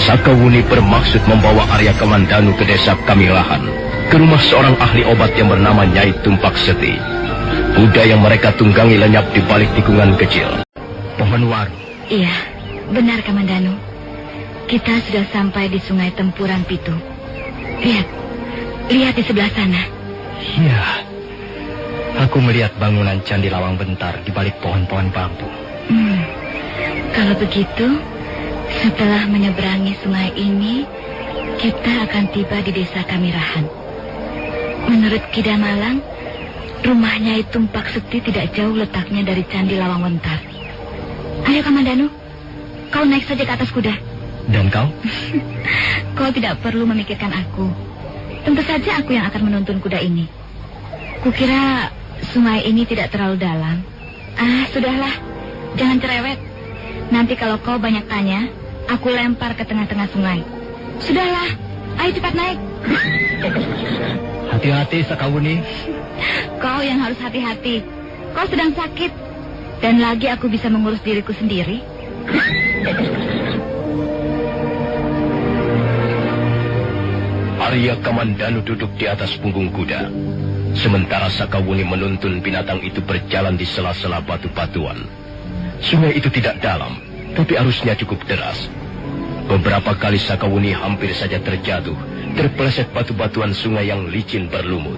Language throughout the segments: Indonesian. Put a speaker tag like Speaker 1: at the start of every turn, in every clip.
Speaker 1: Sakawuni bermaksud membawa Arya Kamandanu ke desa Kamilahan, ke rumah seorang ahli obat yang bernama Nyai Tumpak Seti. Kuda yang mereka tunggangi lenyap di balik tikungan kecil. Pohon waru.
Speaker 2: Iya, benar Kamandanu. Kita sudah sampai di Sungai Tempuran Pitu. Lihat di sebelah sana.
Speaker 1: Iya, aku melihat bangunan Candi Lawang Bentar di balik pohon-pohon bambu.
Speaker 2: Kalau begitu, setelah menyeberangi sungai ini, kita akan tiba di desa Kamirahan. Menurut Kidamalang, rumahnya itu Tumpak Seti tidak jauh letaknya dari Candi Lawang Bentar. Ayo Kamandanu, kau naik saja ke atas kuda.
Speaker 1: Dan kau?
Speaker 2: Kau tidak perlu memikirkan aku. Tentu saja aku yang akan menuntun kuda ini. Kukira sungai ini tidak terlalu dalam. Sudahlah, jangan cerewet. Nanti kalau kau banyak tanya, aku lempar ke tengah-tengah sungai. Sudahlah, ayo cepat naik.
Speaker 1: Hati-hati Sakawuni.
Speaker 2: Kau yang harus hati-hati. Kau sedang sakit. Dan lagi aku bisa mengurus diriku sendiri.
Speaker 1: Arya Kamandanu duduk di atas punggung kuda, sementara Sakawuni menuntun binatang itu berjalan di sela-sela batu-batuan. Sungai itu tidak dalam, tapi arusnya cukup deras. Beberapa kali Sakawuni hampir saja terjatuh, terpeleset batu-batuan sungai yang licin berlumut.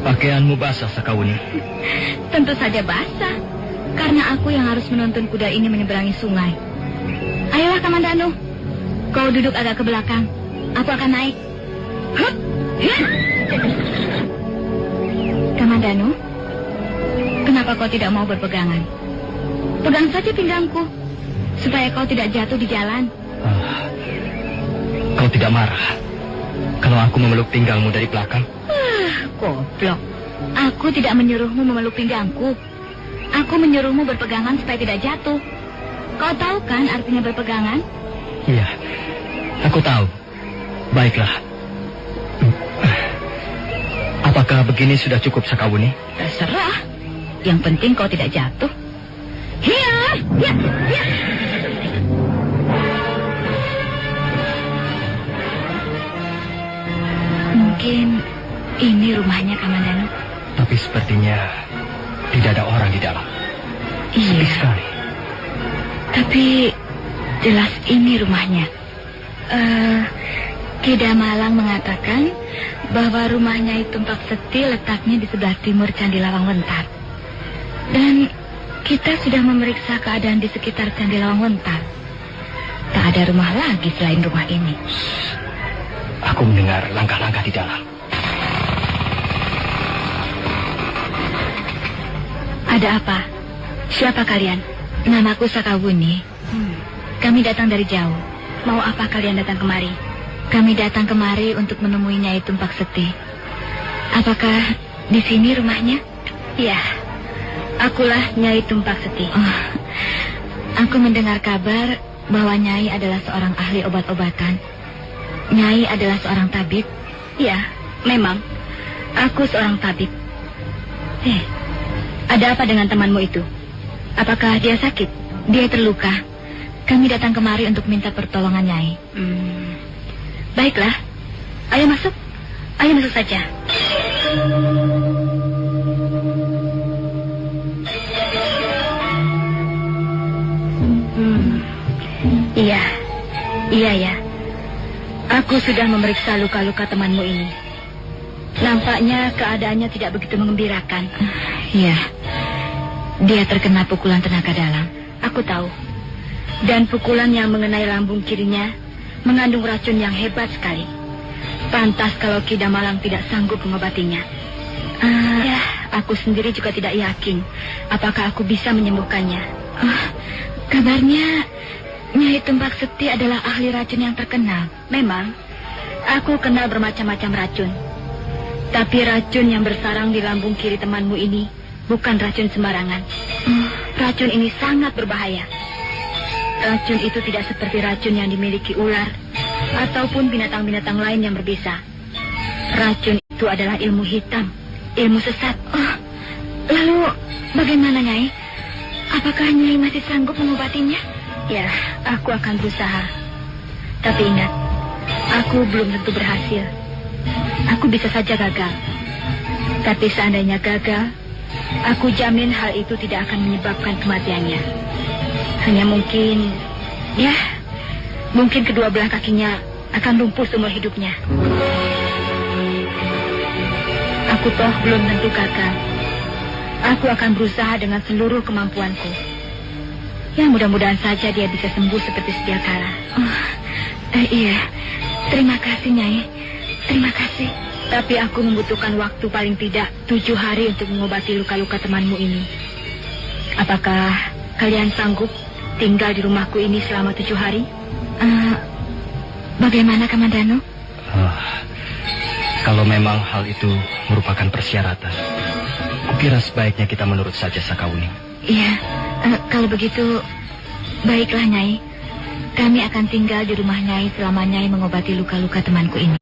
Speaker 1: Pakaianmu basah, Sakawuni.
Speaker 2: Tentu saja basah, karena aku yang harus menuntun kuda ini menyeberangi sungai. Ayolah Kamandanu, kau duduk agak ke belakang. Aku akan naik. Kamandanu, kenapa kau tidak mau berpegangan? Pegang saja pinggangku, supaya kau tidak jatuh di jalan.
Speaker 1: Kau tidak marah kalau aku memeluk pinggangmu dari belakang?
Speaker 2: Goblok. Aku tidak menyuruhmu memeluk pinggangku. Aku menyuruhmu berpegangan supaya tidak jatuh. Kau tahu kan artinya berpegangan?
Speaker 1: Iya, aku tahu. Baiklah. Apakah begini sudah cukup, Sakawuni?
Speaker 2: Terserah. Yang penting kau tidak jatuh. Hiya! Mungkin ini rumahnya Kamandanu.
Speaker 1: Tapi sepertinya tidak ada orang di dalam.
Speaker 2: Iya.
Speaker 1: Sepi sekali.
Speaker 2: Tapi jelas ini rumahnya. Kidamalang mengatakan bahwa rumahnya itu Tumpak Seti letaknya di sebelah timur Candi Lawang Wentar. Dan kita sudah memeriksa keadaan di sekitar Candi Lawang Wentar. Tak ada rumah lagi selain rumah ini.
Speaker 1: Aku mendengar langkah-langkah di dalam.
Speaker 2: Ada apa? Siapa kalian? Namaku Sakawuni. Kami datang dari jauh. Mau apa kalian datang kemari? Kami datang kemari untuk menemui Nyai Tumpak Seti. Apakah di sini rumahnya? Ya, akulah Nyai Tumpak Seti. Aku mendengar kabar bahwa Nyai adalah seorang ahli obat-obatan. Nyai adalah seorang tabib. Ya, memang. Aku seorang tabib. Ada apa dengan temanmu itu? Apakah dia sakit? Dia terluka. Kami datang kemari untuk minta pertolongan Nyai. Baiklah. Ayo masuk. Ayo masuk saja. Iya ya. Aku sudah memeriksa luka-luka temanmu ini. Nampaknya keadaannya tidak begitu mengembirakan. Iya. Dia terkena pukulan tenaga dalam. Aku tahu. Dan pukulan yang mengenai lambung kirinya mengandung racun yang hebat sekali. Pantas kalau Kidamalang tidak sanggup mengobatinya. Aku sendiri juga tidak yakin apakah aku bisa menyembuhkannya. Kabarnya Nyai Tumpak Seti adalah ahli racun yang terkenal. Memang, aku kenal bermacam-macam racun. Tapi racun yang bersarang di lambung kiri temanmu ini bukan racun sembarangan. Racun ini sangat berbahaya. Racun itu tidak seperti racun yang dimiliki ular ataupun binatang-binatang lain yang berbisa. Racun itu adalah ilmu hitam, ilmu sesat. Lalu bagaimana, Nyai? Apakah Nyai masih sanggup mengobatinya? Ya, aku akan berusaha. Tapi ingat, aku belum tentu berhasil. Aku bisa saja gagal. Tapi seandainya gagal, aku jamin hal itu tidak akan menyebabkan kematiannya. Hanya mungkin, ya, mungkin kedua belah kakinya akan lumpuh seumur hidupnya. Aku toh belum tentu gagal. Aku akan berusaha dengan seluruh kemampuanku. Ya, mudah-mudahan saja dia bisa sembuh seperti sedia kala. Iya, terima kasih, Nyai. Terima kasih. Tapi aku membutuhkan waktu paling tidak 7 hari untuk mengobati luka-luka temanmu ini. Apakah kalian sanggup tinggal di rumahku ini selama 7 hari? Bagaimana, Kamandano?
Speaker 3: Kalau memang hal itu merupakan persyaratan, kukira sebaiknya kita menurut saja Sakauni.
Speaker 2: Iya, kalau begitu, baiklah, Nyai. Kami akan tinggal di rumah Nyai selama Nyai mengobati luka-luka temanku ini.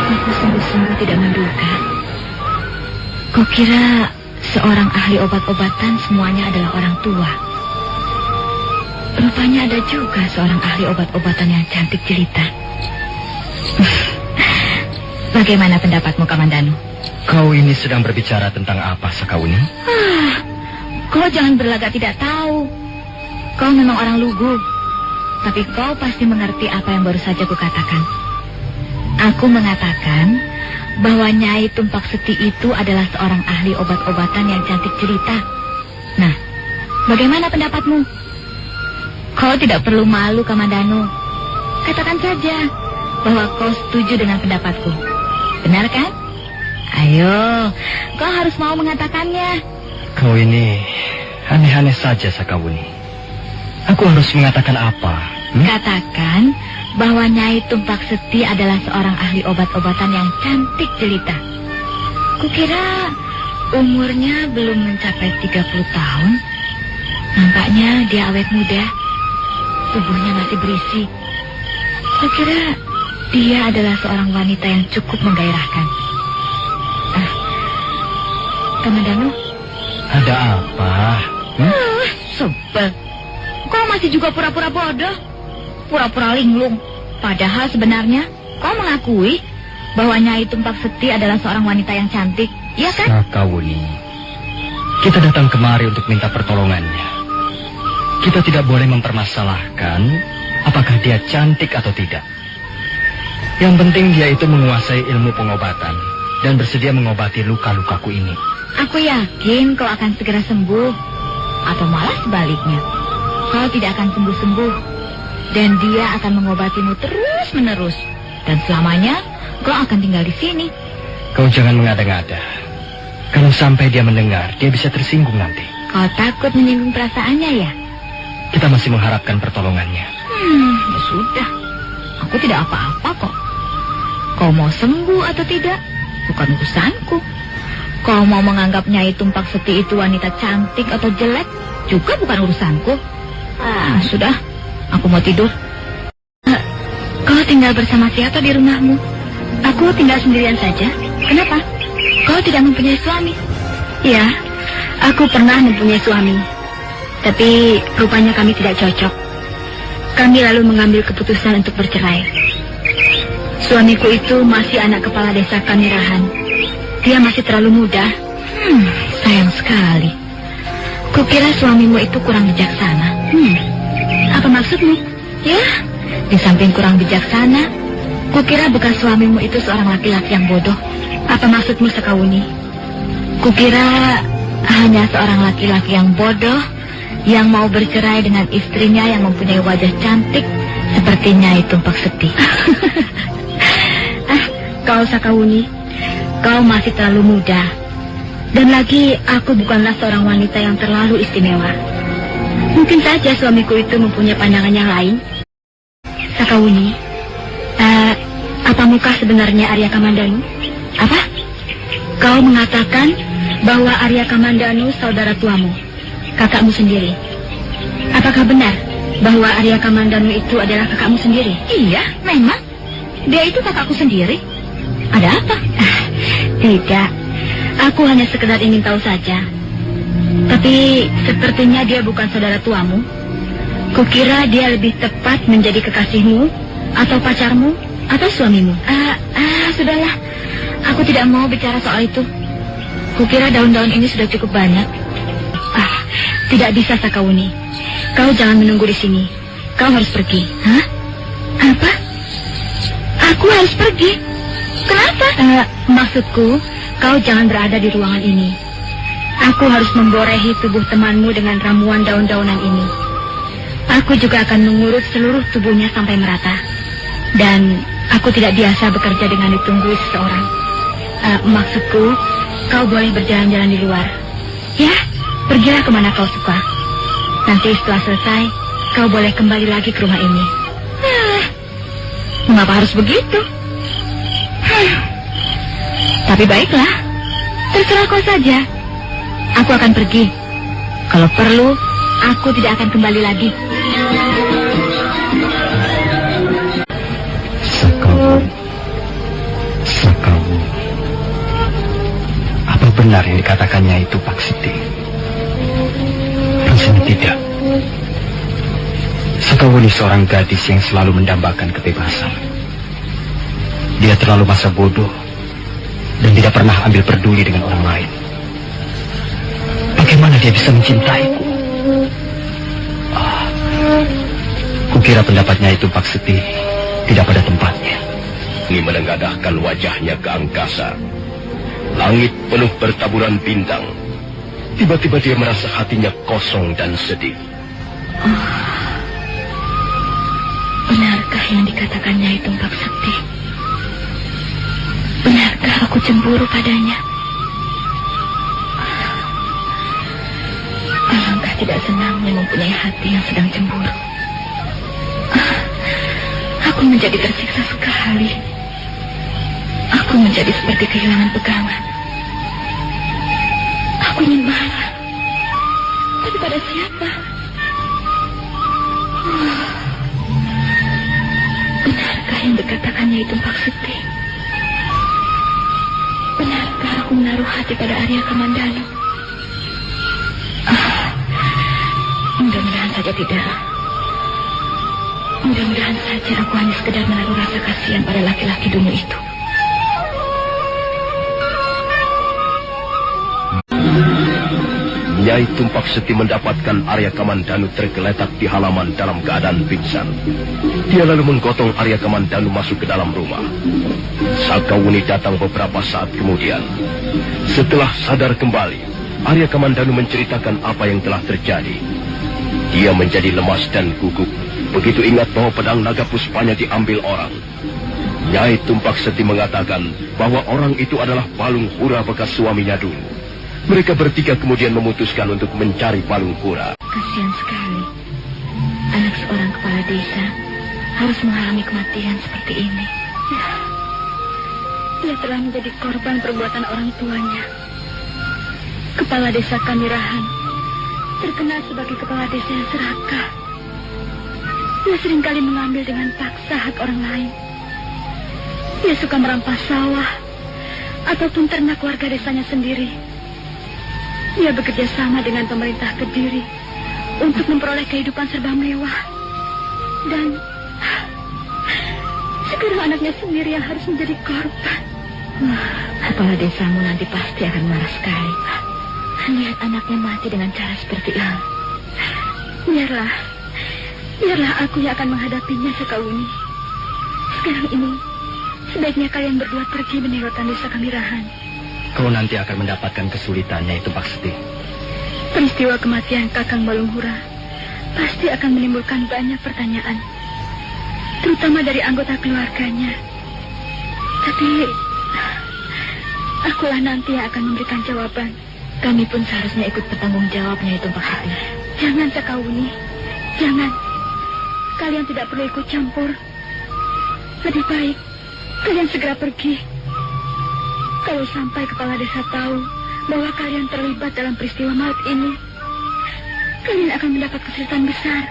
Speaker 2: Aku sungguh-sungguh tidak menduga. Kukira seorang ahli obat-obatan semuanya adalah orang tua. Rupanya ada juga seorang ahli obat-obatan yang cantik jelita. Bagaimana pendapatmu, Kamandanu?
Speaker 3: Kau ini sedang berbicara tentang apa, Sakauni?
Speaker 2: Kau jangan berlagak tidak tahu. Kau memang orang lugu. Tapi kau pasti mengerti apa yang baru saja kukatakan. Aku mengatakan bahwa Nyai Tumpak Seti itu adalah seorang ahli obat-obatan yang cantik jelita. Nah, bagaimana pendapatmu? Kau tidak perlu malu, Kamandanu. Katakan saja bahwa kau setuju dengan pendapatku. Benar kan? Ayo, kau harus mau mengatakannya.
Speaker 3: Kau ini aneh-aneh saja, Sakauni. Aku harus mengatakan apa?
Speaker 2: Katakan bahwa Nyai Tumpak Seti adalah seorang ahli obat-obatan yang cantik jelita. Kukira umurnya belum mencapai 30 tahun. Nampaknya dia awet muda. Tubuhnya masih berisi. Kukira dia adalah seorang wanita yang cukup menggairahkan. Kamandanu?
Speaker 3: Ada apa?
Speaker 2: Sebel. Kau masih juga pura-pura bodoh. Pura-pura linglung. Padahal sebenarnya kau mengakui bahwa Nyai Tumpak Seti adalah seorang wanita yang cantik. Iya kan?
Speaker 3: Sakauni, kita datang kemari untuk minta pertolongannya. Kita tidak boleh mempermasalahkan apakah dia cantik atau tidak. Yang penting dia itu menguasai ilmu pengobatan dan bersedia mengobati luka-lukaku ini.
Speaker 2: Aku yakin kau akan segera sembuh. Atau malah sebaliknya, kau tidak akan sembuh-sembuh. Dan dia akan mengobatimu terus-menerus. Dan selamanya kau akan tinggal di sini.
Speaker 3: Kau jangan mengada-ngada. Kalau sampai dia mendengar, dia bisa tersinggung nanti.
Speaker 2: Kau takut menyinggung perasaannya ya?
Speaker 3: Kita masih mengharapkan pertolongannya.
Speaker 2: Ya sudah. Aku tidak apa-apa kok. Kau mau sembuh atau tidak, bukan urusanku. Kau mau menganggap Nyai Tumpak Seti itu wanita cantik atau jelek, juga bukan urusanku. Sudah, aku mau tidur. Kau tinggal bersama siapa di rumahmu? Aku tinggal sendirian saja. Kenapa? Kau tidak mempunyai suami? Ya, aku pernah mempunyai suami. Tapi rupanya kami tidak cocok. Kami lalu mengambil keputusan untuk bercerai. Suamiku itu masih anak kepala desa Kamirahan. Dia masih terlalu muda. Sayang sekali. Kukira suamimu itu kurang bijaksana. Apa maksudmu? Ya, di samping kurang bijaksana, kukira bekas suamimu itu seorang laki-laki yang bodoh. Apa maksudmu, Sakauni? Kukira hanya seorang laki-laki yang bodoh yang mau bercerai dengan istrinya yang mempunyai wajah cantik seperti Nyai Tumpak Seti. Kau, Sakauni, kau masih terlalu muda. Dan lagi, aku bukanlah seorang wanita yang terlalu istimewa. Mungkin saja suamiku itu mempunyai pandangan yang lain. Sakauni, apa muka sebenarnya Arya Kamandanu? Apa? Kau mengatakan bahwa Arya Kamandanu saudara tuamu, kakakmu sendiri. Apakah benar bahwa Arya Kamandanu itu adalah kakakmu sendiri? Iya, memang. Dia itu kakakku sendiri. Ada apa? Tidak. Aku hanya sekedar ingin tahu saja. Tapi sepertinya dia bukan saudara tuamu. Kukira dia lebih tepat menjadi kekasihmu, atau pacarmu, atau suamimu. Sudahlah. Aku tidak mau bicara soal itu. Kukira daun-daun ini sudah cukup banyak. Tidak bisa, Sakawuni. Kau jangan menunggu di sini. Kau harus pergi. Hah? Apa? Aku harus pergi? Kenapa? Maksudku, kau jangan berada di ruangan ini. Aku harus memborehi tubuh temanmu dengan ramuan daun-daunan ini. Aku juga akan mengurut seluruh tubuhnya sampai merata. Dan aku tidak biasa bekerja dengan ditunggui seseorang. Maksudku, kau boleh berjalan-jalan di luar. Ya, pergilah kemana kau suka. Nanti setelah selesai, kau boleh kembali lagi ke rumah ini. Mengapa harus begitu? Tapi baiklah, terserah kau saja. Aku akan pergi. Kalau perlu, aku tidak akan kembali lagi.
Speaker 3: Sakawu. Apa benar yang dikatakannya itu, Pak Siti? Rasanya tidak. Sakawuni seorang gadis yang selalu mendambakan kebebasan. Dia terlalu masa bodoh dan tidak pernah ambil peduli dengan orang lain. Bagaimana dia bisa mencintaiku? Kukira pendapatnya itu, Pak Seti, tidak pada tempatnya.
Speaker 1: Ini menengadahkan wajahnya ke angkasa. Langit penuh bertaburan bintang. Tiba-tiba dia merasa hatinya kosong dan sedih.
Speaker 2: Benarkah yang dikatakannya itu, Pak Sakti? Benarkah aku cemburu padanya? Alangkah tidak senangnya mempunyai hati yang sedang cemburu. Aku menjadi tersiksa sekali. Aku menjadi seperti kehilangan pegangan. Aku ingin marah. Tapi pada siapa? Benarkah yang dikatakannya itu, Pak Siti? Benarkah aku menaruh hati pada Arya Kamandanu? Mudah-mudahan saja tidak. Mudah-mudahan saja aku hanya sekedar menaruh rasa kasihan pada laki-laki dungu itu.
Speaker 1: Nyai Tumpak Seti mendapatkan Arya Kamandanu tergeletak di halaman dalam keadaan pingsan. Dia lalu menggotong Arya Kamandanu masuk ke dalam rumah. Sakawuni datang beberapa saat kemudian. Setelah sadar kembali, Arya Kamandanu menceritakan apa yang telah terjadi. Dia menjadi lemas dan gugup begitu ingat bahwa pedang naga puspanya diambil orang. Nyai Tumpak Seti mengatakan bahwa orang itu adalah Palung Pura bekas suaminya dulu. Mereka bertiga kemudian memutuskan untuk mencari Palung Pura.
Speaker 2: Kasihan sekali. Anak seorang kepala desa harus mengalami kematian seperti ini. Dia telah menjadi korban perbuatan orang tuanya. Kepala desa Kamirahan terkenal sebagai kepala desa yang serakah. Dia seringkali mengambil dengan paksa hak orang lain. Dia suka merampas sawah ataupun ternak warga desanya sendiri. Dia bekerja sama dengan pemerintah Kediri untuk memperoleh kehidupan serba mewah. Dan sekarang anaknya sendiri yang harus menjadi korban. Kepala desamu nanti pasti akan marah sekali lihat anaknya mati dengan cara seperti ini. Biarlah aku yang akan menghadapinya, Sakawuni. Sekarang ini sebaiknya kalian berdua pergi meninggalkan desa Kamirahan.
Speaker 3: Kau nanti akan mendapatkan kesulitannya itu, Pak Seti.
Speaker 2: Peristiwa kematian Kakang Balunghura pasti akan menimbulkan banyak pertanyaan, terutama dari anggota keluarganya. Tapi akulah nanti yang akan memberikan jawaban. Kami pun seharusnya ikut bertanggung jawabnya itu, Pak Seti. Jangan, Sakawuni. Jangan. Kalian tidak perlu ikut campur. Lebih baik kalian segera pergi. Kalau sampai kepala desa tahu bahwa kalian terlibat dalam peristiwa maut ini, kalian akan mendapat kesulitan besar.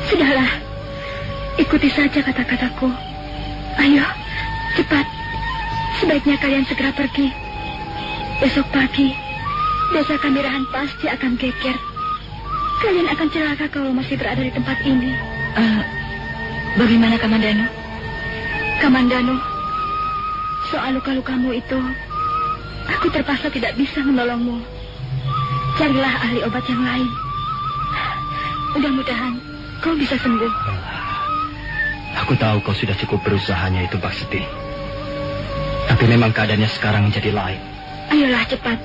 Speaker 2: Sudahlah, ikuti saja kata-kataku. Ayo, cepat. Sebaiknya kalian segera pergi. Besok pagi, desa Kamirahan pasti akan geger. Kalian akan celaka kalau masih berada di tempat ini. Bagaimana Kamandano? Kamandano, soal luka-lukamu itu, aku terpaksa tidak bisa menolongmu. Carilah ahli obat yang lain. Mudah-mudahan kau bisa sembuh.
Speaker 3: Aku tahu kau sudah cukup berusahanya itu, Pak Seti. Tapi memang keadaannya sekarang menjadi lain.
Speaker 2: Ayolah cepat,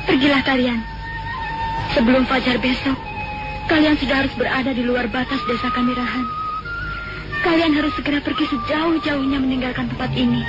Speaker 2: pergilah kalian. Sebelum fajar besok, kalian sudah harus berada di luar batas desa Kamirahan. Kalian harus segera pergi sejauh-jauhnya meninggalkan tempat ini.